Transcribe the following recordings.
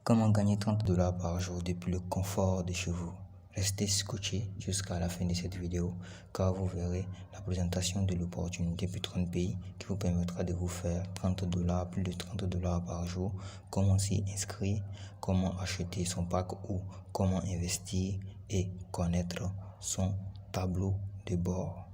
Comment gagner 30 $ par jour depuis le confort de chez vous? Restez scotché jusqu'à la fin de cette vidéo car vous verrez la présentation de l'opportunité PitronPay qui vous permettra de vous faire 30 $, plus de 30 $ par jour, comment s'y inscrire, comment acheter son pack ou comment investir et connaître son tableau de bord.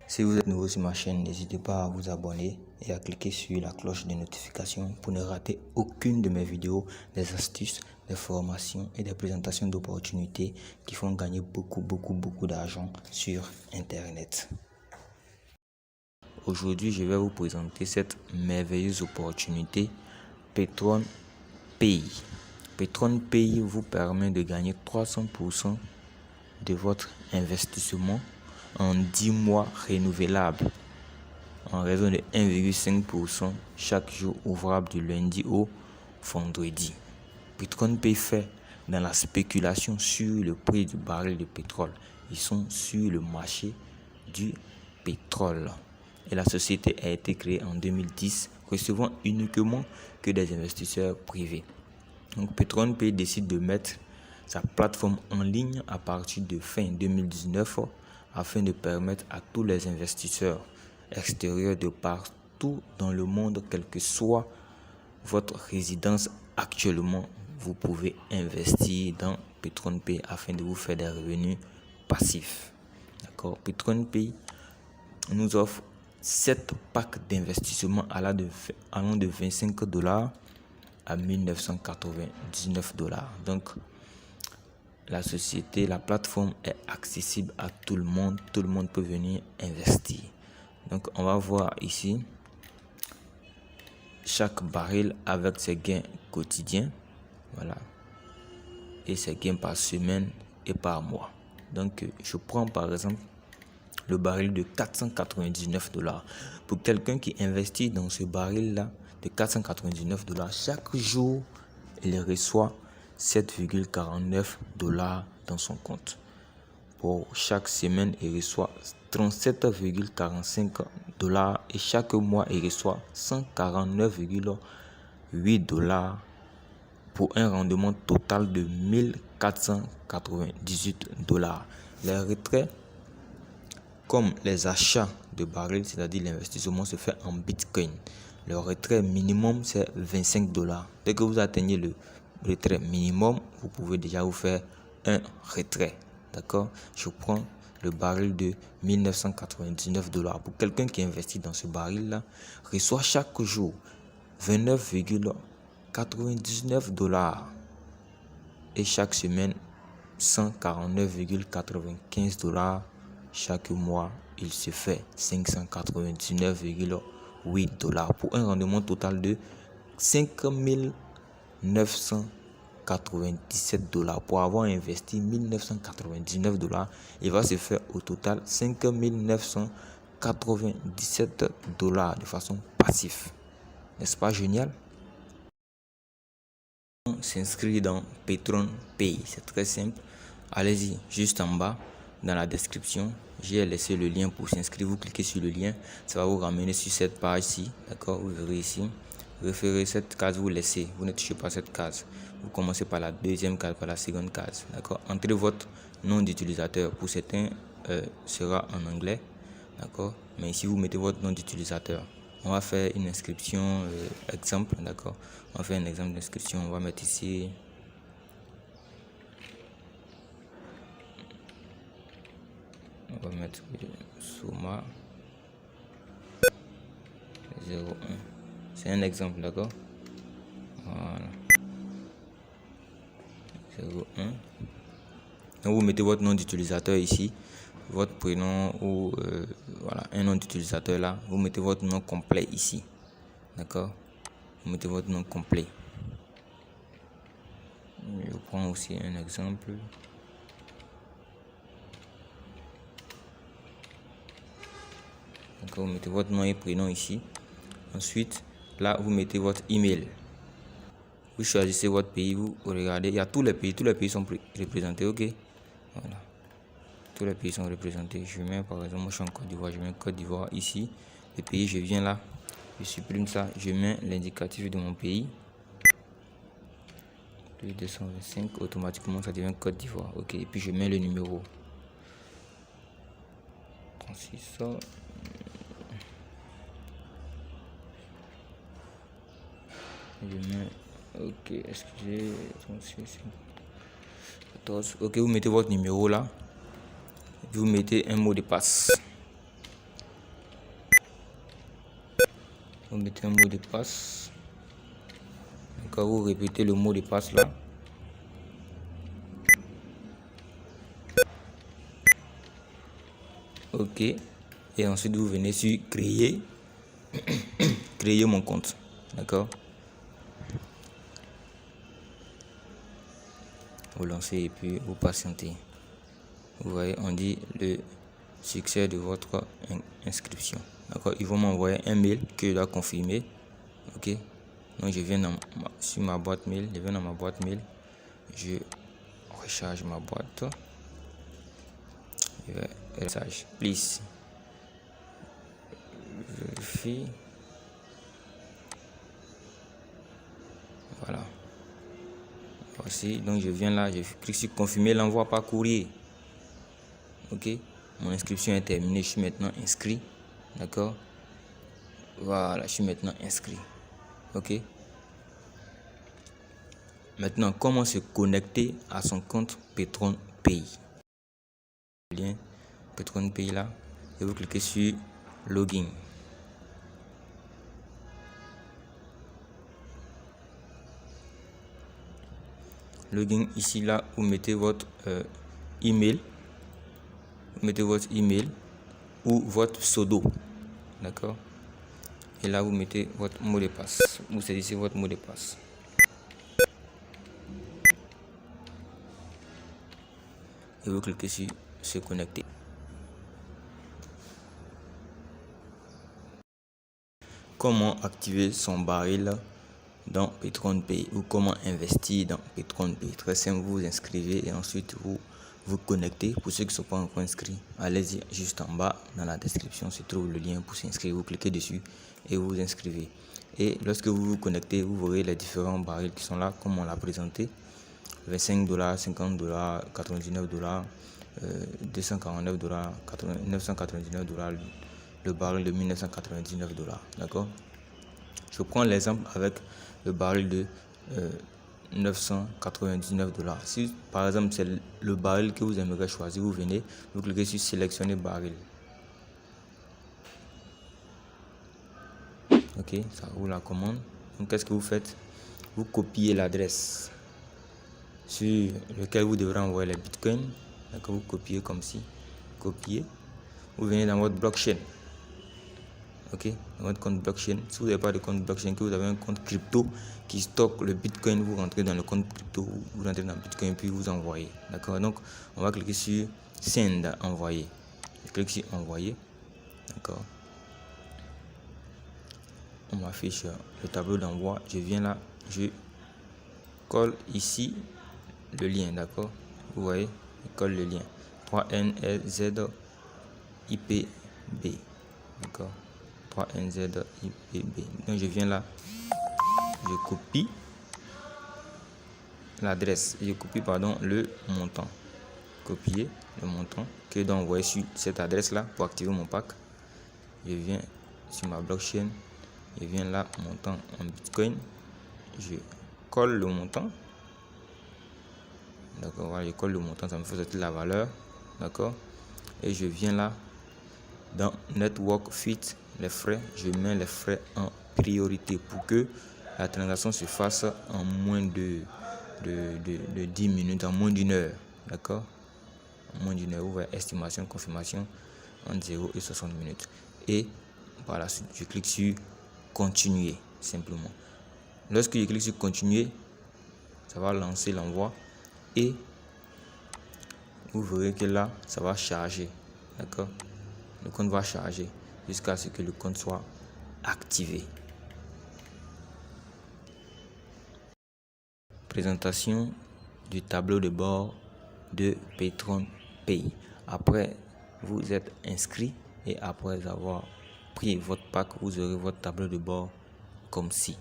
Si vous êtes nouveau sur ma chaîne, n'hésitez pas à vous abonner et à cliquer sur la cloche de notification pour ne rater aucune de mes vidéos, des astuces, des formations et des présentations d'opportunités qui font gagner beaucoup d'argent sur Internet. Aujourd'hui, je vais vous présenter cette merveilleuse opportunité PitronPay. PitronPay vous permet de gagner 300% de votre investissement en 10 mois renouvelables en raison de 1,5% chaque jour ouvrable du lundi au vendredi. PitronPay fait dans la spéculation sur le prix du baril de pétrole. Ils sont sur le marché du pétrole. Et la société a été créée en 2010, recevant uniquement que des investisseurs privés. Donc PitronPay décide de mettre sa plateforme en ligne à partir de fin 2019 afin de permettre à tous les investisseurs extérieurs de partout dans le monde, quelle que soit votre résidence actuellement, vous pouvez investir dans PitronPay afin de vous faire des revenus passifs. D'accord. PitronPay nous offre 7 packs d'investissement allant de 25 $ à 1999 $. Donc la société, la plateforme est accessible à tout le monde peut venir investir. Donc on va voir ici chaque baril avec ses gains quotidiens, voilà, et ses gains par semaine et par mois. Donc je prends par exemple le baril de 499 $. Pour quelqu'un qui investit dans ce baril là de 499 $, chaque jour il reçoit 7,49 $ dans son compte. Pour chaque semaine, il reçoit 37,45 $ et chaque mois, il reçoit 149,8 $ pour un rendement total de 1498 $. Les retraits, comme les achats de barils, c'est-à-dire l'investissement se fait en Bitcoin. Le retrait minimum, c'est 25 $. Dès que vous atteignez le retrait minimum, vous pouvez déjà vous faire un retrait. D'accord. Je prends le baril de 1999 $. Pour quelqu'un qui investit dans ce baril là, reçoit chaque jour 29,99 $ et chaque semaine 149,95 $. Chaque mois, il se fait 599,8 $ pour un rendement total de 5997 $. Pour avoir investi 1999 $, il va se faire au total 5997 $ de façon passive. N'est-ce pas génial? On s'inscrit dans PitronPay, c'est très simple. Allez-y, juste en bas dans la description, j'ai laissé le lien pour s'inscrire. Vous cliquez sur le lien, ça va vous ramener sur cette page-ci. D'accord, vous verrez ici. Référez cette case, vous laissez, vous ne touchez pas cette case. Vous commencez par la deuxième case, par la seconde case. D'accord, entrez votre nom d'utilisateur. Pour certains, sera en anglais. D'accord, mais ici vous mettez votre nom d'utilisateur. On va faire une inscription exemple. D'accord, on va faire un exemple d'inscription. On va mettre ici on va mettre Soma 01. C'est un exemple, d'accord. Voilà, 01. Donc vous mettez votre nom d'utilisateur ici, votre prénom ou voilà, un nom d'utilisateur là. Vous mettez votre nom complet ici, d'accord. Vous mettez votre nom complet. Je prends aussi un exemple. Vous mettez votre nom et prénom ici. Ensuite, là, vous mettez votre email. Vous choisissez votre pays, vous regardez. Il y a tous les pays sont représentés, ok. Voilà. Tous les pays sont représentés. Je mets par exemple, moi je suis en Côte d'Ivoire, je mets Côte d'Ivoire ici. Le pays, je viens là, je supprime ça, je mets l'indicatif de mon pays. plus 225, automatiquement ça devient Côte d'Ivoire. Ok, et puis je mets le numéro 36. Je mets, ok, excusez, 36, 14. Ok, vous mettez votre numéro là. Vous mettez un mot de passe. Vous mettez un mot de passe. D'accord, vous répétez le mot de passe là. Ok. Et ensuite vous venez sur créer. Créer mon compte. D'accord. Vous lancez et puis vous patientez. Vous voyez, on dit le succès de votre inscription. D'accord. Ils vont m'envoyer un mail que je dois confirmer. Ok. Donc je viens sur ma boîte mail. Je viens dans ma boîte mail. Je recharge ma boîte. Je vais message. Please. Vérifie. Voilà. Voici. Donc je viens là. Je clique sur confirmer l'envoi par courrier. Ok. Mon inscription est terminée. Je suis maintenant inscrit. D'accord. Voilà. Je suis maintenant inscrit. Ok. Maintenant, comment se connecter à son compte Petron Pay? Le lien Petron Pay là, et vous cliquez sur Login. Login ici là, vous mettez votre email, vous mettez votre email ou votre pseudo, d'accord? Et là, vous mettez votre mot de passe. Vous saisissez votre mot de passe. Et vous cliquez sur se connecter. Comment activer son baril dans Petron Pay ou comment investir dans Petron Pay? Très simple, vous vous inscrivez et ensuite vous vous connectez. Pour ceux qui ne sont pas encore inscrits, allez-y juste en bas dans la description se trouve le lien pour s'inscrire. Vous cliquez dessus et vous vous inscrivez. Et lorsque vous vous connectez, vous verrez les différents barils qui sont là comme on l'a présenté. 25 $, 50 $, 99 $, 249 $, 999 $, le baril de 1999 $. D'accord. Je prends l'exemple avec le baril de 999 $. Si par exemple c'est le baril que vous aimeriez choisir, vous venez, vous cliquez sur sélectionner baril. Ok, ça ouvre la commande. Donc qu'est-ce que vous faites? Vous copiez l'adresse sur lequel vous devrez envoyer les bitcoins. D'accord, vous copiez comme ci, copiez. Vous venez dans votre blockchain. Ok, dans votre compte blockchain. Si vous n'avez pas de compte blockchain, que vous avez un compte crypto qui stocke le bitcoin, vous rentrez dans le compte crypto, vous rentrez dans le bitcoin puis vous envoyez. D'accord, donc on va cliquer sur send, envoyer. Je clique sur envoyer. D'accord. On m'affiche le tableau d'envoi. Je viens là, je colle ici le lien. D'accord, vous voyez, je colle le lien 3NZ IPB. D'accord, 3NZ IPB. Donc je viens là, je copie l'adresse, je copie le montant, copier le montant que je dois envoyer sur cette adresse là pour activer mon pack. Je viens sur ma blockchain, je viens là, montant en bitcoin, je colle le montant. D'accord, voilà, je colle le montant, ça me fait sortir la valeur. D'accord, et je viens là dans network fit les frais, je mets les frais en priorité pour que la transaction se fasse en moins de 10 minutes, en moins d'une heure. D'accord, en moins d'une heure. Vous voyez, estimation, confirmation entre 0 et 60 minutes. Et par la suite, je clique sur continuer simplement. Lorsque je clique sur continuer, ça va lancer l'envoi et vous verrez que là, ça va charger. D'accord, le compte va charger jusqu'à ce que le compte soit activé. Présentation du tableau de bord de Petron Pay. Après vous êtes inscrit et après avoir pris votre pack, vous aurez votre tableau de bord comme ci.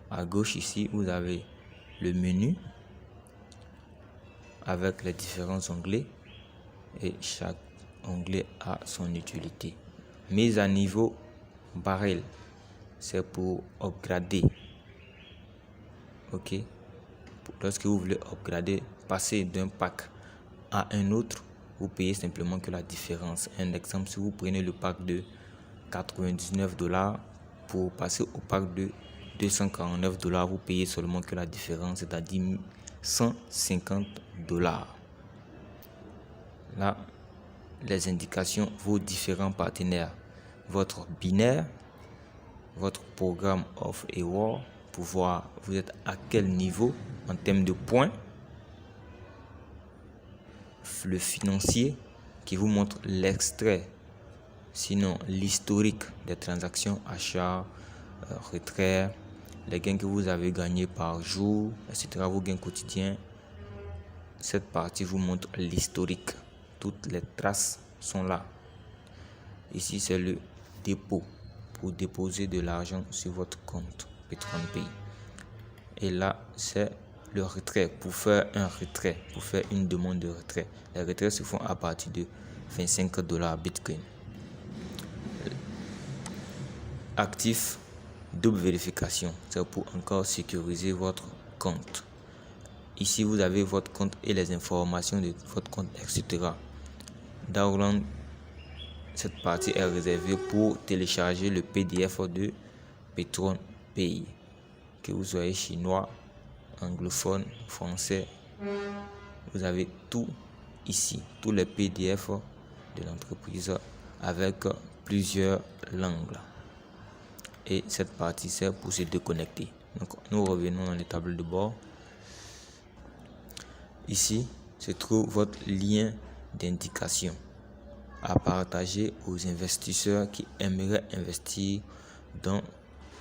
À gauche ici, vous avez le menu avec les différents onglets et chaque onglet a son utilité. Mise à niveau baril, c'est pour upgrader. Ok, lorsque vous voulez upgrader, passer d'un pack à un autre, vous payez simplement que la différence. Un exemple, si vous prenez le pack de $99 pour passer au pack de $249, vous payez seulement que la différence, c'est-à-dire $150. Là, les indications, vos différents partenaires, votre binaire, votre programme of a war, pour voir vous êtes à quel niveau en termes de points, le financier qui vous montre l'extrait, sinon l'historique des transactions, achats, retrait, les gains que vous avez gagnés par jour, etc., vos gains quotidiens. Cette partie vous montre l'historique. Toutes les traces sont là. Ici, c'est le dépôt pour déposer de l'argent sur votre compte PetronPay. Et là, c'est le retrait pour faire un retrait, pour faire une demande de retrait. Les retraits se font à partir de $25 Bitcoin. Actif, double vérification, c'est pour encore sécuriser votre compte. Ici, vous avez votre compte et les informations de votre compte, etc. Download, cette partie est réservée pour télécharger le PDF de PetronPay. Que vous soyez chinois, anglophone, français, vous avez tout ici, tous les PDF de l'entreprise avec plusieurs langues. Et cette partie, c'est pour se déconnecter. Donc, nous revenons dans les tables de bord. Ici se trouve votre lien d'indication à partager aux investisseurs qui aimeraient investir dans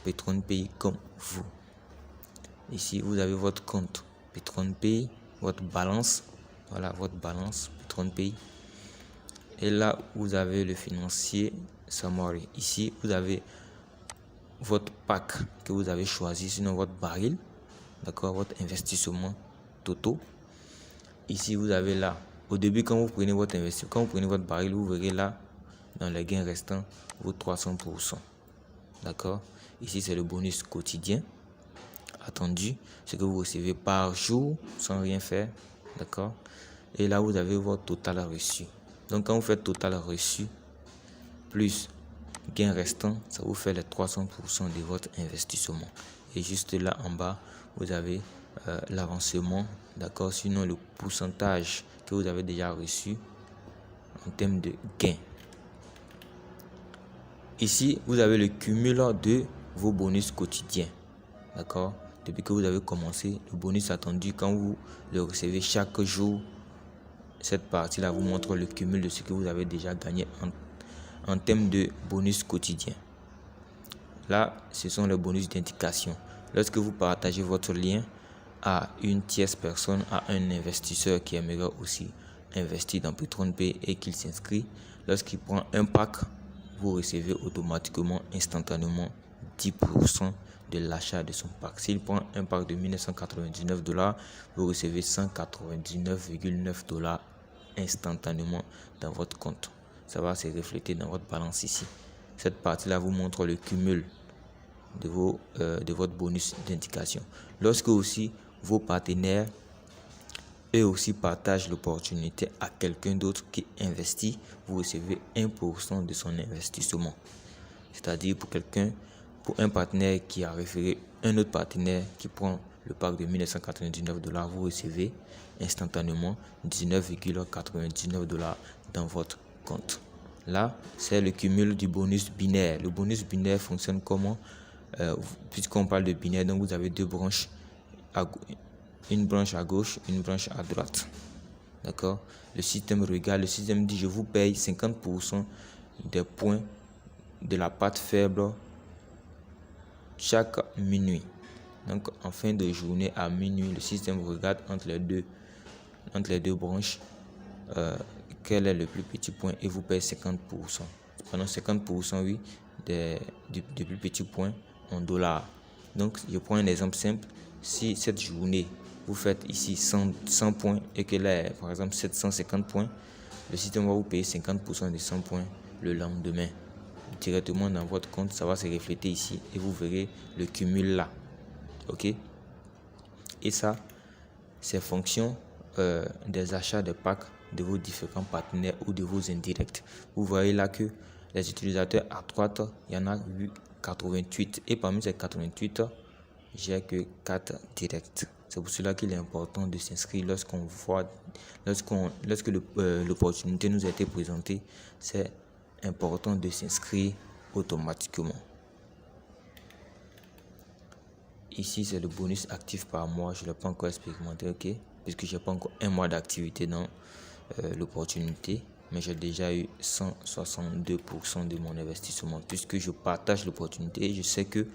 PetronPay comme vous. Ici, vous avez votre compte PetronPay, votre balance. Voilà, votre balance PetronPay. Et là, vous avez le financier summary. Ici, vous avez votre pack que vous avez choisi, sinon votre baril. D'accord, votre investissement total. Ici, vous avez là, au début, quand vous prenez votre investissement, quand vous prenez votre baril, vous verrez là, dans les gains restants, vos 300%. D'accord. Ici, c'est le bonus quotidien attendu, ce que vous recevez par jour sans rien faire. D'accord. Et là, vous avez votre total reçu. Donc, quand vous faites total reçu plus gain restant, ça vous fait les 300% de votre investissement. Et juste là en bas, vous avez l'avancement, d'accord, sinon le pourcentage que vous avez déjà reçu en termes de gain. Ici, vous avez le cumul de vos bonus quotidiens, d'accord. Depuis que vous avez commencé, le bonus attendu, quand vous le recevez chaque jour, cette partie-là vous montre le cumul de ce que vous avez déjà gagné en termes de bonus quotidien. Là, ce sont les bonus d'indication. Lorsque vous partagez votre lien à une tierce personne, à un investisseur qui aimerait aussi investir dans PetronPay et qu'il s'inscrit, lorsqu'il prend un pack, vous recevez automatiquement, instantanément 10% de l'achat de son pack. S'il prend un pack de $1999, vous recevez $199,9 instantanément dans votre compte. Ça va se refléter dans votre balance ici. Cette partie-là vous montre le cumul de votre bonus d'indication. Lorsque aussi vos partenaires eux aussi partagent l'opportunité à quelqu'un d'autre qui investit, vous recevez 1% de son investissement. C'est-à-dire pour un partenaire qui a référé un autre partenaire qui prend le pack de $1999, vous recevez instantanément $19,99 dans votre compte. Là, c'est le cumul du bonus binaire. Le bonus binaire fonctionne comment? Puisqu'on parle de binaire, donc vous avez deux branches, une branche à gauche, une branche à droite. D'accord? Le système regarde, le système dit je vous paye 50% des points de la part faible chaque minuit. Donc en fin de journée à minuit, le système regarde entre les deux branches quel est le plus petit point et vous paye 50%. Pendant 50%, oui, du plus petit point en dollars. Donc je prends un exemple simple. si cette journée, vous faites ici 100 points et que là, par exemple, 750 points, le système va vous payer 50% de 100 points le lendemain. Directement dans votre compte, ça va se refléter ici et vous verrez le cumul là. Ok? Et ça, c'est fonction des achats de packs de vos différents partenaires ou de vos indirects. Vous voyez là que les utilisateurs à droite, il y en a eu 88 et parmi ces 88, j'ai que 4 directs. C'est pour cela qu'il est important de s'inscrire lorsque l'opportunité nous a été présentée. C'est important de s'inscrire automatiquement. Ici, c'est le bonus actif par mois. Je ne l'ai pas encore expérimenté, ok? Puisque je n'ai pas encore un mois d'activité dans l'opportunité. Mais j'ai déjà eu 162% de mon investissement. Puisque je partage l'opportunité et je sais que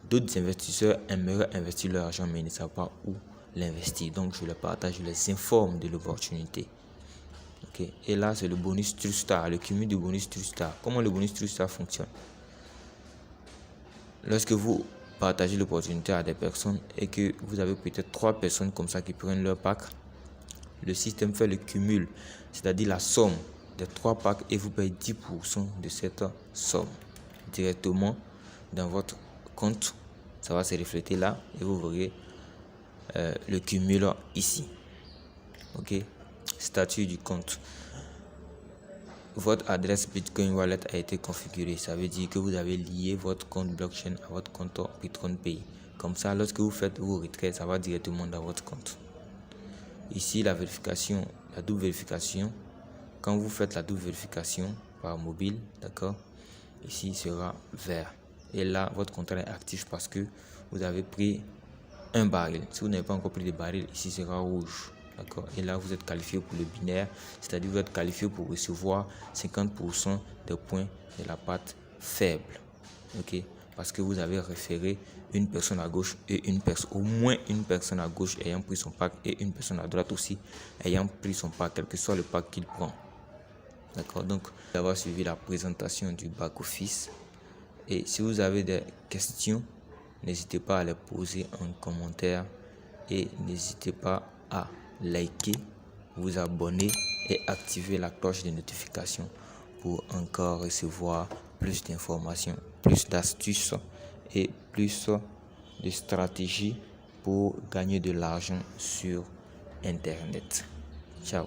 d'autres investisseurs aimeraient investir leur argent, mais ils ne savent pas où l'investir. Donc, je les partage, je les informe de l'opportunité. Okay. Et là, c'est le bonus TrueStar, le cumul du bonus TrueStar. Comment le bonus TrueStar fonctionne? Lorsque vous partagez l'opportunité à des personnes et que vous avez peut-être 3 personnes comme ça qui prennent leur pack, le système fait le cumul, c'est-à-dire la somme des 3 packs et vous payez 10% de cette somme directement dans votre compte. Ça va se refléter là et vous verrez le cumul ici. Ok, statut du compte. Votre adresse Bitcoin Wallet a été configurée. Ça veut dire que vous avez lié votre compte blockchain à votre compte BitcoinPay. Comme ça, lorsque vous faites vos retraits, ça va directement dans votre compte. Ici, la vérification, la double vérification. Quand vous faites la double vérification par mobile, d'accord, ici il sera vert. Et là, votre compte est actif parce que vous avez pris un baril. Si vous n'avez pas encore pris de baril, ici sera rouge. D'accord. Et là, vous êtes qualifié pour le binaire, c'est-à-dire vous êtes qualifié pour recevoir 50% des points de la part faible. Ok. Parce que vous avez référé une personne à gauche et au moins une personne à gauche ayant pris son pack et une personne à droite aussi ayant pris son pack, quel que soit le pack qu'il prend. D'accord. Donc, d'avoir suivi la présentation du back-office. Et si vous avez des questions, n'hésitez pas à les poser en commentaire et n'hésitez pas à liker, vous abonner et activer la cloche de notification pour encore recevoir plus d'informations, plus d'astuces et plus de stratégies pour gagner de l'argent sur Internet. Ciao.